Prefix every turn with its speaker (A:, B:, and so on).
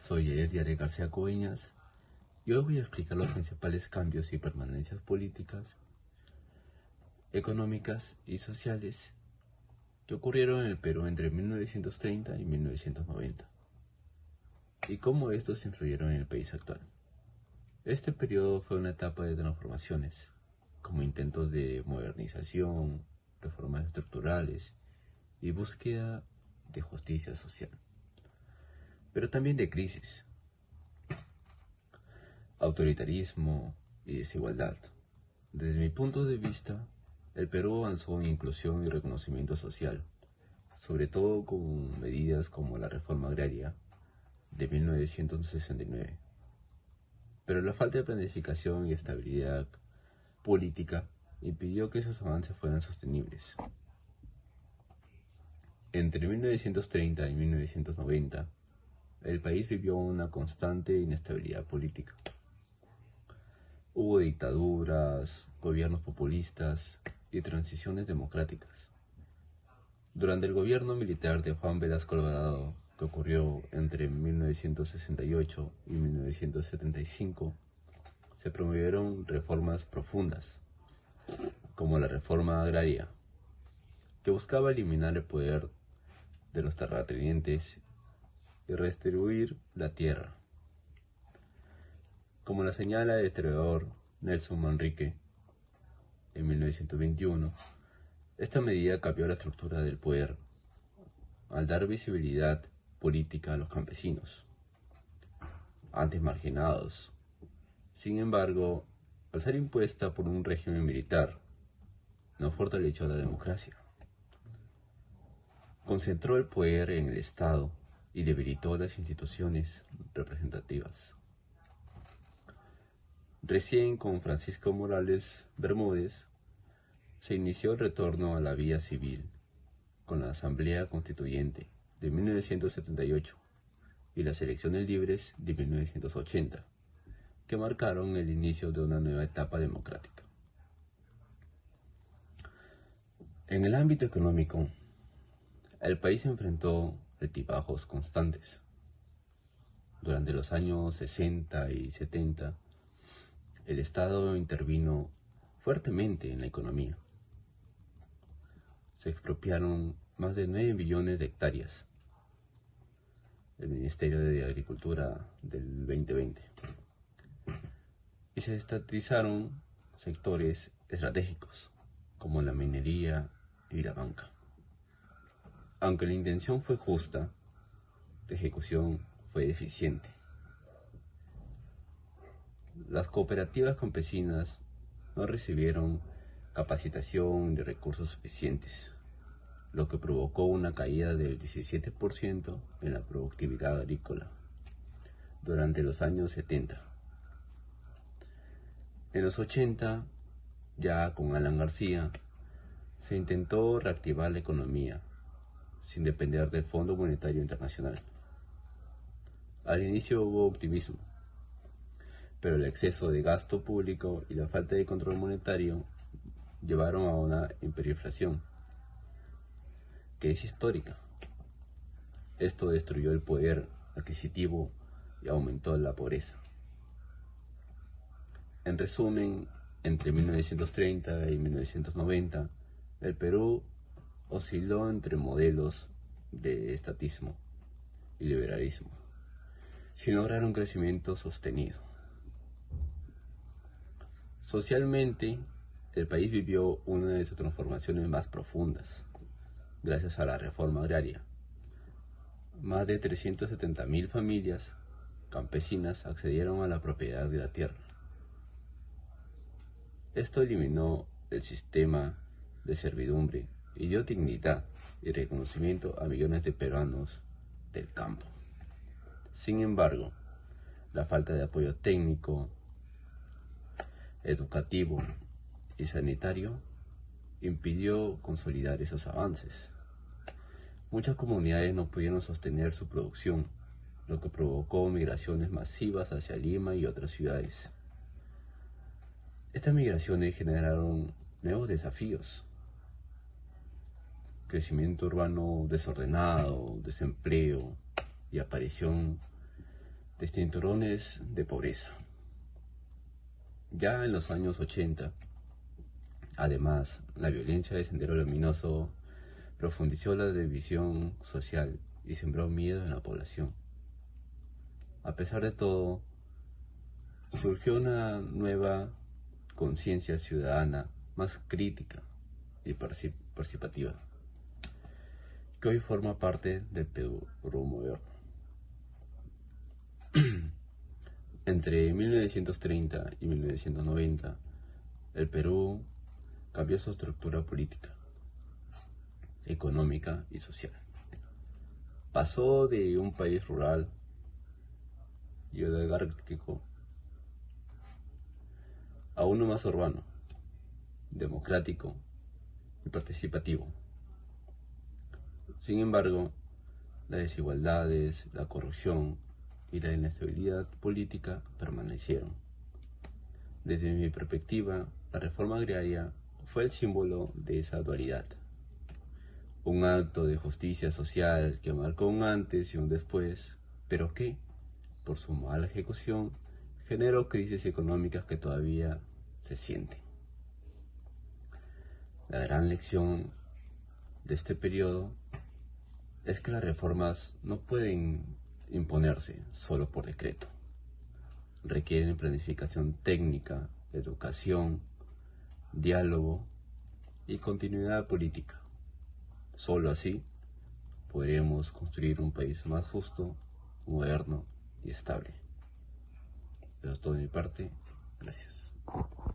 A: Soy Edgar García Coveñas y hoy voy a explicar los principales cambios y permanencias políticas, económicas y sociales que ocurrieron en el Perú entre 1930 y 1990 y cómo estos influyeron en el país actual. Este periodo fue una etapa de transformaciones, como intentos de modernización, reformas estructurales y búsqueda de justicia social, pero también de crisis, autoritarismo y desigualdad. Desde mi punto de vista, el Perú avanzó en inclusión y reconocimiento social, sobre todo con medidas como la reforma agraria de 1969. Pero la falta de planificación y estabilidad política impidió que esos avances fueran sostenibles. Entre 1930 y 1990, el país vivió una constante inestabilidad política. Hubo dictaduras, gobiernos populistas y transiciones democráticas. Durante el gobierno militar de Juan Velasco Alvarado, que ocurrió entre 1968 y 1975, se promovieron reformas profundas, como la reforma agraria, que buscaba eliminar el poder de los terratenientes y redistribuir la tierra. Como la señala el historiador Nelson Manrique en 1921, esta medida cambió la estructura del poder al dar visibilidad política a los campesinos, antes marginados. Sin embargo, al ser impuesta por un régimen militar, no fortaleció la democracia. Concentró el poder en el Estado y debilitó las instituciones representativas. Recién con Francisco Morales Bermúdez se inició el retorno a la vía civil con la Asamblea Constituyente de 1978 y las elecciones libres de 1980, que marcaron el inicio de una nueva etapa democrática. En el ámbito económico, el país enfrentó altibajos constantes. Durante los años 60 y 70, el Estado intervino fuertemente en la economía. Se expropiaron más de 9 millones de hectáreas. El Ministerio de Agricultura del 2020. Y se estatizaron sectores estratégicos, como la minería y la banca. Aunque la intención fue justa, la ejecución fue deficiente. Las cooperativas campesinas no recibieron capacitación ni recursos suficientes, lo que provocó una caída del 17% en la productividad agrícola durante los años 70. En los 80, ya con Alan García, se intentó reactivar la economía sin depender del Fondo Monetario Internacional. Al inicio hubo optimismo, pero el exceso de gasto público y la falta de control monetario llevaron a una hiperinflación, que es histórica. Esto destruyó el poder adquisitivo y aumentó la pobreza. En resumen, entre 1930 y 1990, el Perú osciló entre modelos de estatismo y liberalismo, sin lograr un crecimiento sostenido. Socialmente, el país vivió una de sus transformaciones más profundas, gracias a la reforma agraria. Más de 370.000 familias campesinas accedieron a la propiedad de la tierra. Esto eliminó el sistema de servidumbre y dio dignidad y reconocimiento a millones de peruanos del campo. Sin embargo, la falta de apoyo técnico, educativo y sanitario impidió consolidar esos avances. Muchas comunidades no pudieron sostener su producción, lo que provocó migraciones masivas hacia Lima y otras ciudades. Estas migraciones generaron nuevos desafíos: crecimiento urbano desordenado, desempleo y aparición de cinturones de pobreza. Ya en los años 80, además, la violencia de Sendero Luminoso profundizó la división social y sembró miedo en la población. A pesar de todo, surgió una nueva conciencia ciudadana más crítica y participativa, que hoy forma parte del Perú moderno. Entre 1930 y 1990, el Perú cambió su estructura política, económica y social. Pasó de un país rural y oligárquico a uno más urbano, democrático y participativo. Sin embargo, las desigualdades, la corrupción y la inestabilidad política permanecieron. Desde mi perspectiva, la reforma agraria fue el símbolo de esa dualidad. Un acto de justicia social que marcó un antes y un después, pero que, por su mala ejecución, generó crisis económicas que todavía se sienten. La gran lección de este periodo es que las reformas no pueden imponerse solo por decreto. Requieren planificación técnica, educación, diálogo y continuidad política. Solo así podremos construir un país más justo, moderno y estable. Eso es todo de mi parte. Gracias.